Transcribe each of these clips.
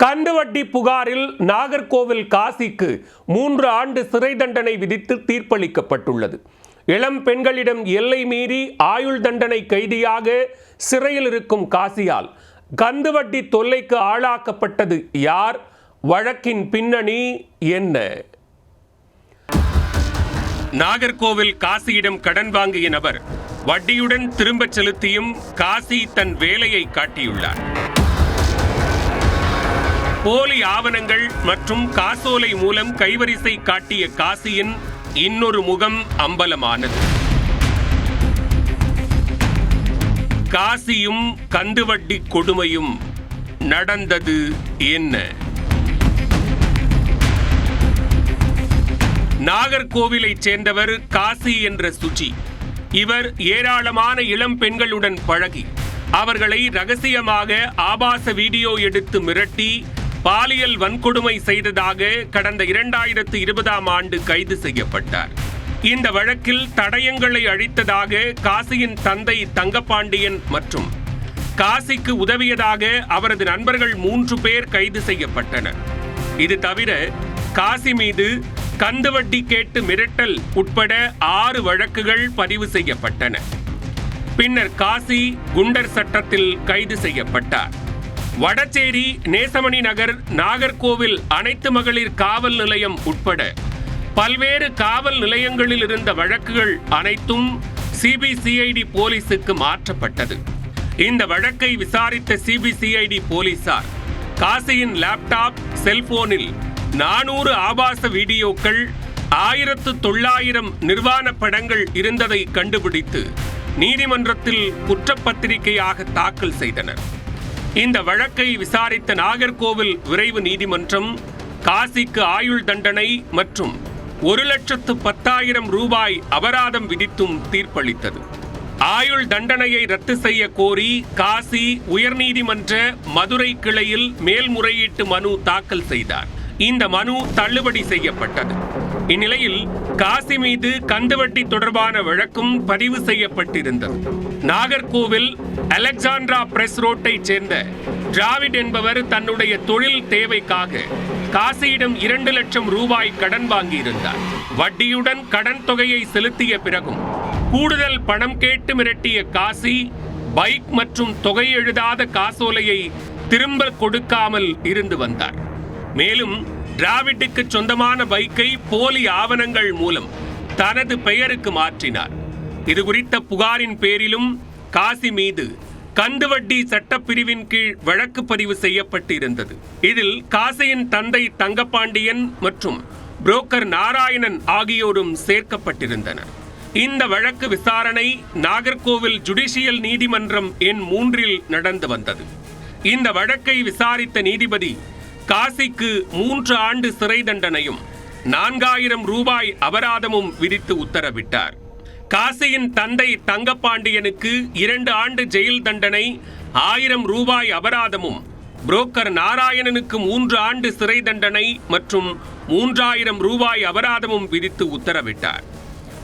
கந்துவட்டி புகாரில் நாகர்கோவில் காசிக்கு 3 ஆண்டு சிறை தண்டனை விதித்து தீர்ப்பளிக்கப்பட்டுள்ளது. இளம் பெண்களிடம் எல்லை மீறி ஆயுள் தண்டனை கைதியாக சிறையில் இருக்கும் காசியால் கந்துவட்டி தொல்லைக்கு ஆளாக்கப்பட்டது யார்? வழக்கின் பின்னணி என்ன? நாகர்கோவில் காசியிடம் கடன் வாங்கிய நபர் வட்டியுடன் திரும்பச் செலுத்தியும் காசி தன் வேலையை காட்டியுள்ளார். போலி ஆவணங்கள் மற்றும் காசோலை மூலம் கைவரிசை காட்டிய காசியின் இன்னொரு முகம் அம்பலமானது. காசியும் கந்துவட்டி கொடுமையும் நடந்தது என்ன? நாகர்கோவிலைச் சேர்ந்தவர் காசி என்ற சுஜி. இவர் ஏராளமான இளம் பெண்களுடன் பழகி அவர்களை ரகசியமாக ஆபாச வீடியோ எடுத்து மிரட்டி பாலியல் வன்கொடுமை செய்ததாக கடந்த 2020ஆம் ஆண்டு கைது செய்யப்பட்டார். இந்த வழக்கில் தடயங்களை அழித்ததாக காசியின் தந்தை தங்கப்பாண்டியன் மற்றும் காசிக்கு உதவியதாக அவரது நண்பர்கள் 3 பேர் கைது செய்யப்பட்டனர். இது தவிர காசி மீது கந்துவட்டி கேட்டு மிரட்டல் உட்பட 6 வழக்குகள் பதிவு செய்யப்பட்டன. பின்னர் காசி குண்டர் சட்டத்தில் கைது செய்யப்பட்டார். வடச்சேரி, நேசமணி நகர், நாகர்கோவில் அனைத்து மகளிர் காவல் நிலையம் உட்பட பல்வேறு காவல் நிலையங்களில் இருந்த வழக்குகள் அனைத்தும் சிபிசிஐடி போலீசுக்கு மாற்றப்பட்டது. இந்த வழக்கை விசாரித்த சிபிசிஐடி போலீசார் காசியின் லேப்டாப், செல்போனில் 400 ஆபாச வீடியோக்கள், 1900 நிர்வாண படங்கள் இருந்ததை கண்டுபிடித்து நீதிமன்றத்தில் குற்றப்பத்திரிகையாக தாக்கல் செய்தனர். இந்த வழக்கை விசாரித்த நாகர்கோவில் விரைவு நீதிமன்றம் காசிக்கு ஆயுள் தண்டனை மற்றும் 1,10,000 ரூபாய் அபராதம் விதித்தும் தீர்ப்பளித்தது. ஆயுள் தண்டனையை ரத்து செய்ய கோரி காசி உயர்நீதிமன்ற மதுரை கிளையில் மேல்முறையீட்டு மனு தாக்கல் செய்தார். இந்த மனு தள்ளுபடி செய்யப்பட்டது. இந்நிலையில் காசி மீது கந்துவட்டி தொடர்பான வழக்கும் பதிவு செய்யப்பட்டிருந்தது. நாகர்கோவில் அலெக்சாண்ட்ரா பிரஸ் ரோட்டை சேர்ந்த டிராவிட் என்பவர் தன்னுடைய தொழில் தேவைக்காக காசியிடம் 2 லட்சம் ரூபாய் கடன் வாங்கியிருந்தார். வட்டியுடன் கடன் தொகையை செலுத்திய பிறகும் கூடுதல் பணம் கேட்டு மிரட்டிய காசி பைக் மற்றும் தொகை எழுதாத காசோலையை திரும்ப கொடுக்காமல் இருந்து வந்தார். மேலும் டிராவிட்டுக்கு சொந்தமான பைக்கை போலி ஆவணங்கள் மூலம் தனது பெயருக்கு மாற்றினார். இது குறித்த புகாரின் பேரிலும் காசி மீது கந்துவட்டி சட்டப்பிரிவின் கீழ் வழக்கு பதிவு செய்யப்பட்டிருந்தது. இதில் காசியின் தந்தை தங்கப்பாண்டியன் மற்றும் புரோக்கர் நாராயணன் ஆகியோரும் சேர்க்கப்பட்டிருந்தனர். இந்த வழக்கு விசாரணை நாகர்கோவில் ஜுடிஷியல் நீதிமன்றம் எண் 3 நடந்து வந்தது. இந்த வழக்கை விசாரித்த நீதிபதி காசிக்கு 3 ஆண்டு சிறை தண்டனையும் 4,000 ரூபாய் அபராதமும் விதித்து உத்தரவிட்டார். காசியின் தந்தை தங்கப்பாண்டியனுக்கு 2 ஆண்டு ஜெயில் தண்டனை, 1000 ரூபாய் அபராதமும், புரோக்கர் நாராயணனுக்கு 3 ஆண்டு சிறை தண்டனை மற்றும் 3,000 ரூபாய் அபராதமும் விதித்து உத்தரவிட்டார்.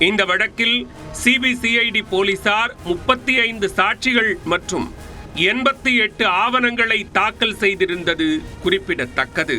இந்த வழக்கில் சிபிசிஐடி போலீசார் 35 சாட்சிகள் மற்றும் 88 ஆவணங்களை தாக்கல் செய்திருந்தது குறிப்பிடத்தக்கது.